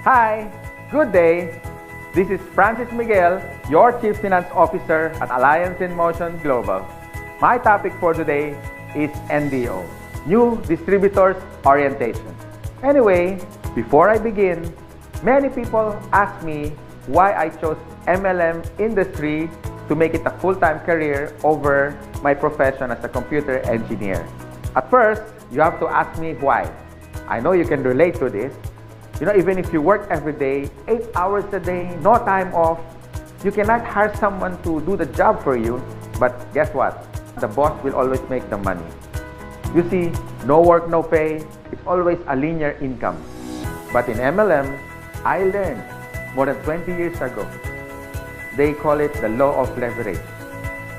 Hi, good day. This is Francis Miguel, your Chief Finance Officer at Alliance in Motion Global. My topic for today is NDO, New Distributors Orientation. Anyway, before I begin, many people ask me why I chose MLM industry to make it a full-time career over my profession as a computer engineer. At first, you have to ask me why. I know you can relate to this. Even if you work every day, 8 hours a day, no time off, you cannot hire someone to do the job for you. But guess what? The boss will always make the money. You see, no work, no pay. It's always a linear income. But in MLM, I learned more than 20 years ago. They call it the law of leverage.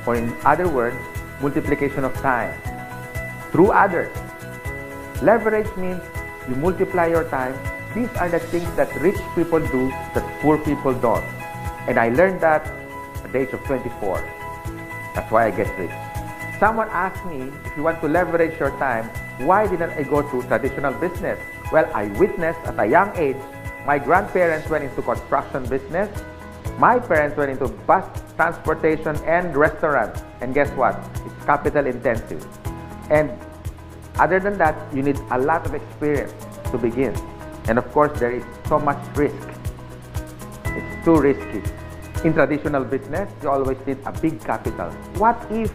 Or in other words, multiplication of time through others. Leverage means you multiply your time. These are the things that rich people do that poor people don't. And I learned that at the age of 24. That's why I get rich. Someone asked me, if you want to leverage your time, why didn't I go to traditional business? Well, I witnessed at a young age, my grandparents went into construction business. My parents went into bus transportation and restaurants. And guess what? It's capital intensive. And other than that, you need a lot of experience to begin. And of course, there is so much risk. It's too risky. In traditional business, you always need a big capital. What if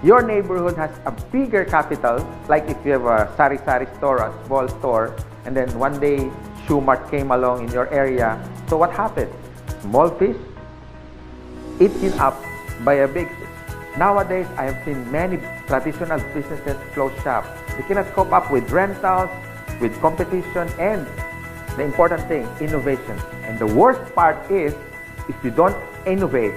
your neighborhood has a bigger capital, like if you have a sari-sari store, a small store, and then one day Shoe Mart came along in your area. So what happened? Small fish eaten up by a big fish. Nowadays, I have seen many traditional businesses close shop. They cannot cope up with rentals, with competition, and the important thing, innovation. And the worst part is, if you don't innovate,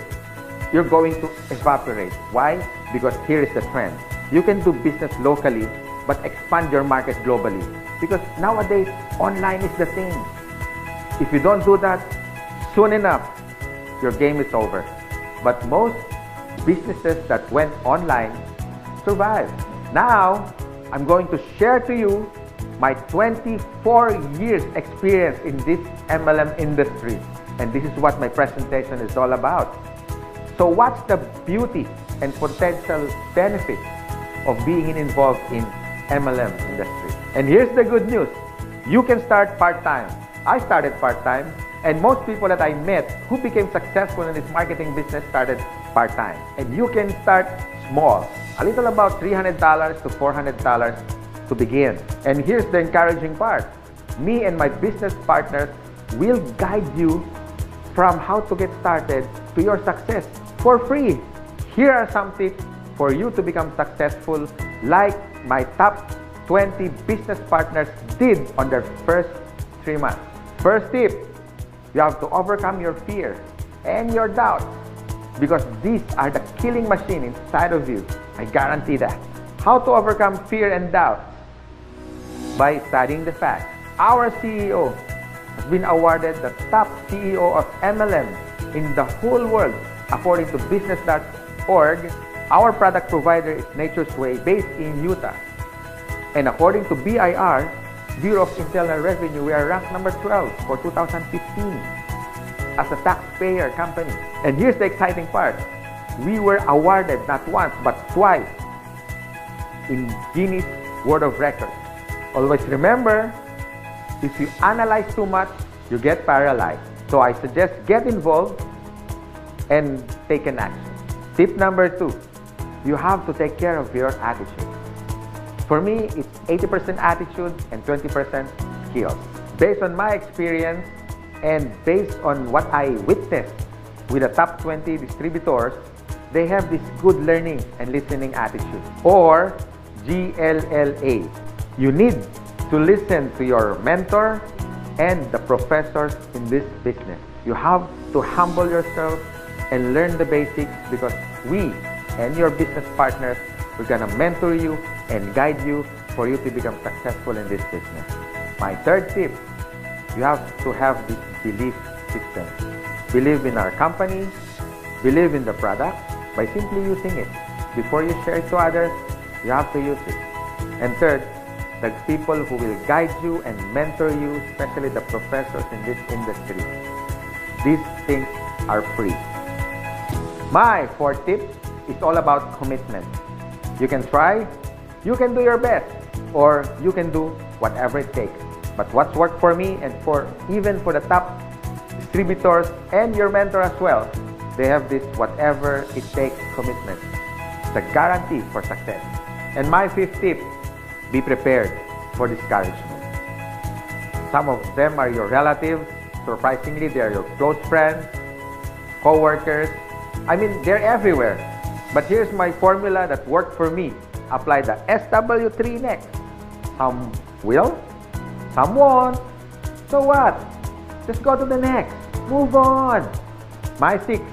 you're going to evaporate. Why? Because here is the trend. You can do business locally, but expand your market globally. Because nowadays, online is the thing. If you don't do that, soon enough, your game is over. But most businesses that went online survived. Now, I'm going to share to you my 24 years experience in this MLM industry. And this is what my presentation is all about. So what's the beauty and potential benefits of being involved in MLM industry? And here's the good news. You can start part-time. I started part-time, and most people that I met who became successful in this marketing business started part-time. And you can start small, a little about $300 to $400 to begin. And here's the encouraging part. Me and my business partners will guide you from how to get started to your success for free. Here are some tips for you to become successful, like my top 20 business partners did on their first 3 months. First tip, you have to overcome your fear and your doubts, because these are the killing machine inside of you. I guarantee that. How to overcome fear and doubt? By studying the facts. Our CEO has been awarded the top CEO of MLM in the whole world. According to business.org, our product provider is Nature's Way, based in Utah. And according to BIR, Bureau of Internal Revenue, we are ranked number 12 for 2015 as a taxpayer company. And here's the exciting part. We were awarded not once but twice in Guinness World of Records. Always remember, if you analyze too much, you get paralyzed. So I suggest get involved and take an action. Tip number 2, you have to take care of your attitude. For me, it's 80% attitude and 20% skills. Based on my experience and based on what I witnessed with the top 20 distributors, they have this good learning and listening attitude, or GLLA. You need to listen to your mentor and the professors in this business. You have to humble yourself and learn the basics, because we and your business partners, we're gonna mentor you and guide you for you to become successful in this business. My third tip, you have to have this belief system. Believe in our company, believe in the product by simply using it. Before you share it to others, you have to use it. And third, the people who will guide you and mentor you, especially the professors in this industry. These things are free. My fourth tip is all about commitment. You can try, you can do your best, or you can do whatever it takes. But what's worked for me and even for the top distributors and your mentor as well, they have this whatever it takes commitment. It's a guarantee for success. And my fifth tip, be prepared for discouragement. Some of them are your relatives. Surprisingly, they are your close friends, co-workers. I mean, they're everywhere. But here's my formula that worked for me. Apply the SW3 next. Some will, some won't. So what? Just go to the next. Move on. My sixth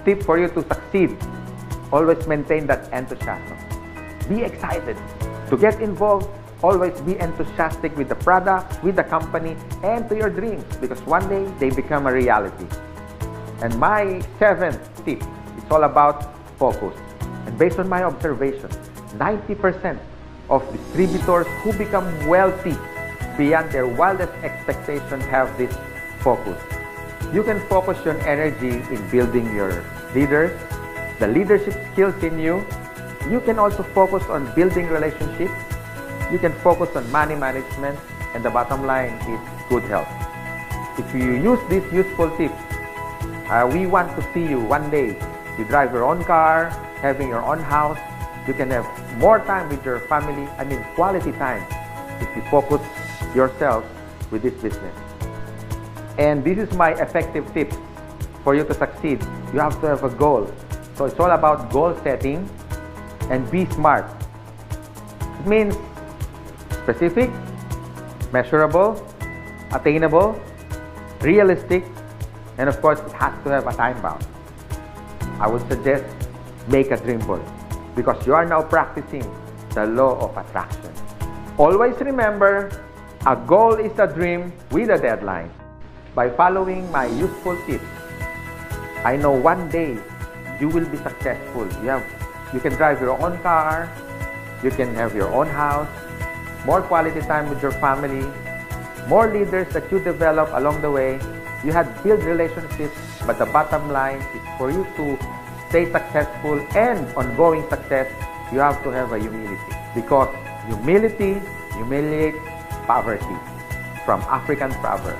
tip for you to succeed, always maintain that enthusiasm. Be excited. To get involved, always be enthusiastic with the product, with the company, and to your dreams, because one day they become a reality. And my seventh tip is all about focus. And based on my observation, 90% of distributors who become wealthy beyond their wildest expectations have this focus. You can focus your energy in building your leaders, the leadership skills in you. You can also focus on building relationships. You can focus on money management, and the bottom line is good health. If you use these useful tips, we want to see you one day. You drive your own car, having your own house. You can have more time with your family, quality time, if you focus yourself with this business. And this is my effective tip for you to succeed. You have to have a goal. So it's all about goal setting and be smart. It means specific, measurable, attainable, realistic, and of course, it has to have a time bound. I would suggest make a dream board because you are now practicing the law of attraction. Always remember, a goal is a dream with a deadline. By following my useful tips, I know one day you will be successful. You can drive your own car, you can have your own house, more quality time with your family, more leaders that you develop along the way. You had built relationships, but the bottom line is for you to stay successful and ongoing success, you have to have a humility. Because humility humiliates poverty, from African proverb.